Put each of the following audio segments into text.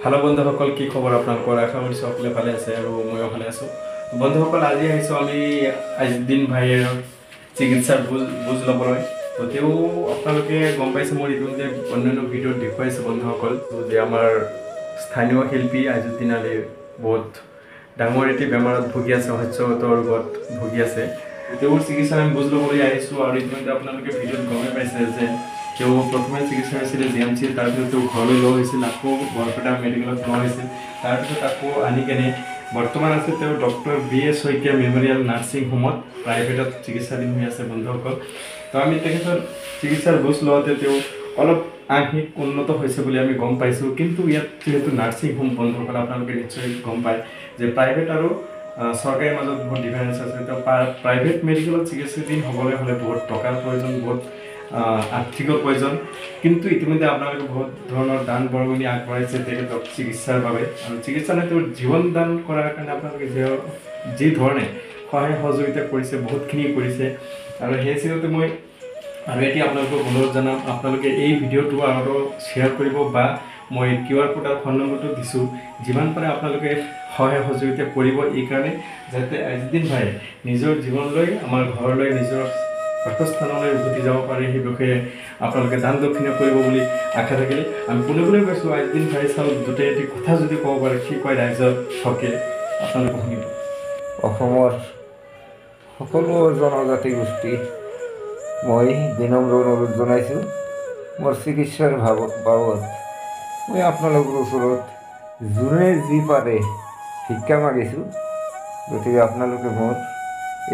Hello বন্ধুসকল, কি খবৰ আপোনালোকৰ? আশা কৰিছোঁ সকলোৱে ভালে আছে আৰু ময়ো ভালে আছোঁ। বন্ধুসকল, আজি আহিছোঁ আমি আজিদ্দিন ভাইৰ চিকিৎসাৰ বুজ ল'বলৈ। তো তেওঁ আপোনালোকে গম পাইছে, মোৰ ইতিমধ্যে অন্যান্য ভিডিঅ'ত দেখুৱাইছে বন্ধুসকল, যে আমাৰ স্থানীয় শিল্পী আজিদ্দিন আলি বহুত ডাঙৰ এটি বেমাৰত ভুগি আছে, শস্যগত ৰোগত ভুগি আছে। তেওঁৰ চিকিৎসাৰ আমি বুজ ল'বলৈ আহিছোঁ আৰু ইতিমধ্যে আপোনালোকে ভিডিঅ'ত গমেই পাইছে যে তেওঁ প্ৰথমে চিকিৎসা হৈছিলে জিএমচিত, তাৰপিছত তেওঁ ঘৰলৈ লৈ হৈছিল, আকৌ বৰপেটা মেডিকেলত লোৱা হৈছিল, তাৰপিছত আকৌ আনি কেনে বৰ্তমান আছে তেওঁ doctor B.A. Saikia memorial nursing হোমত প্ৰাইভেটত চিকিৎসাধীন হৈ আছে বন্ধুসকল। তো আমি তেখেতৰ চিকিৎসাৰ বুজ লওঁতে তেওঁ অলপ আংশিক উন্নত হৈছে বুলি আমি গম পাইছোঁ। কিন্তু ইয়াত যিহেতু নাৰ্ছিং হোম বন্ধুসকল, আপোনালোকে নিশ্চয় গম পায় যে প্ৰাইভেট আৰু চৰকাৰীৰ মাজত বহুত ডিফাৰেঞ্চ আছে। তো প্ৰাইভেট মেডিকেলত চিকিৎসাধীন হ'বলৈ হ'লে বহুত টকাৰ প্ৰয়োজন, বহুত আৰ্থিকৰ প্ৰয়োজন। কিন্তু ইতিমধ্যে আপোনালোকে বহুত ধৰণৰ দান বৰঙণি আগবঢ়াইছে তেখেতক চিকিৎসাৰ বাবে, আৰু চিকিৎসা নাই তেওঁৰ জীৱন দান কৰাৰ কাৰণে আপোনালোকে যি ধৰণে সহায় সহযোগিতা কৰিছে, বহুতখিনি কৰিছে। আৰু সেই হিচাপতে মই আৰু এতিয়া আপোনালোকক অনুৰোধ জনাম, আপোনালোকে এই ভিডিঅ'টো আৰু শ্বেয়াৰ কৰিব, বা মই QR কোড আৰু ফোন নম্বৰটো দিছোঁ, যিমান পাৰে আপোনালোকে সহায় সহযোগিতা কৰিব, এই কাৰণে যাতে আজিদ্দিন ভাই নিজৰ জীৱনলৈ, আমাৰ ঘৰলৈ, নিজৰ বাসস্থানলৈ উভতি যাব পাৰে। সেই বিষয়ে আপোনালোকে দান দক্ষিণা কৰিব বুলি আশা থাকিলে আমি কোনে কোনে কৈছোঁ, আজিদ্দিন ভাই চাওক দুটাই এটি কথা যদি ক'ব পাৰে, কি কয় ৰাইজৰ হকে আপোনালোকে শুনিব। অসমৰ সকলো জনজাতি গোষ্ঠী মই বিনম্ৰ অনুৰোধ জনাইছোঁ, মোৰ চিকিৎসাৰ বাবদ মই আপোনালোকৰ ওচৰত যোনে যি পাৰে ভিক্ষা মাগিছোঁ। গতিকে আপোনালোকে মোৰ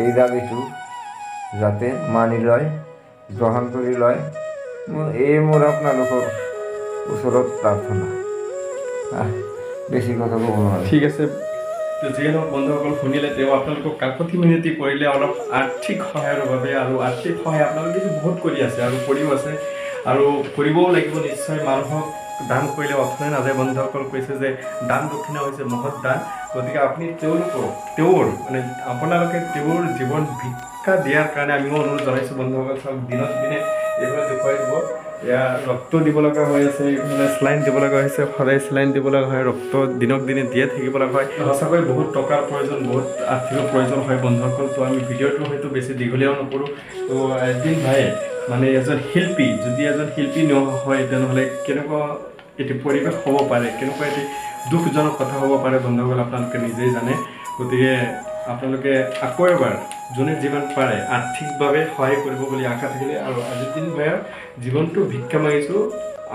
এই দাবীটো যাতে মানি লয়, গ্ৰহণ কৰি লয়, মোৰ আপোনালোকৰ ওচৰত প্ৰাৰ্থনা। বেছি কথা ক'ব নোৱাৰোঁ। ঠিক আছে, যিহেতু বন্ধুসকল শুনিলে, তেওঁ আপোনালোকক কাকতি মিনতি কৰিলে অলপ আৰ্থিক সহায়ৰ বাবে, আৰু আৰ্থিক সহায় আপোনালোকে বহুত কৰি আছে আৰু কৰিও আছে, আৰু কৰিবও লাগিব নিশ্চয়। মানুহক দান কৰিলে অথলে নাযায়। বন্ধুসকল কৈছে যে দান দক্ষিণা হৈছে মহৎ দান। গতিকে আপুনি আপোনালোকে তেওঁৰ জীৱন ভিক্ষা দিয়াৰ কাৰণে আমিও অনুৰোধ জনাইছোঁ বন্ধুসকল। চাওক দিনক দিনে এইবিলাক দেখুৱাই দিব, এয়া ৰক্ত দিব লগা হৈ আছে, মানে চেলাইন দিব লগা হৈছে, সদায় চেলাইন দিব লগা হয়, ৰক্ত দিনক দিনে দিয়ে থাকিব লগা হয়। সঁচাকৈ বহুত টকাৰ প্ৰয়োজন, বহুত আৰ্থিকৰ প্ৰয়োজন হয় বন্ধুসকল। তো আমি ভিডিঅ'টো হয়তো বেছি দীঘলীয়াও নকৰোঁ। তো আজিদ্দিন ভাই মানে এজন শিল্পী, যদি এজন শিল্পী নহয় তেনেহ'লে কেনেকুৱা এটি পৰিৱেশ হ'ব পাৰে, কেনেকুৱা এটি দুখজনক কথা হ'ব পাৰে বন্ধুসকল, আপোনালোকে নিজেই জানে। গতিকে আপোনালোকে আকৌ এবাৰ যোনে যিমান পাৰে আৰ্থিকভাৱে সহায় কৰিব বুলি আশা থাকিলে, আৰু আজিদ্দিন ভাইৰ জীৱনটো ভিক্ষা মাগিছোঁ,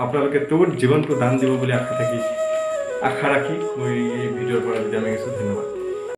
আপোনালোকে তেওঁৰ জীৱনটো দান দিব বুলি আশা ৰাখি মই এই ভিডিঅ'ৰ পৰা বিদায় মাগিছোঁ। ধন্যবাদ।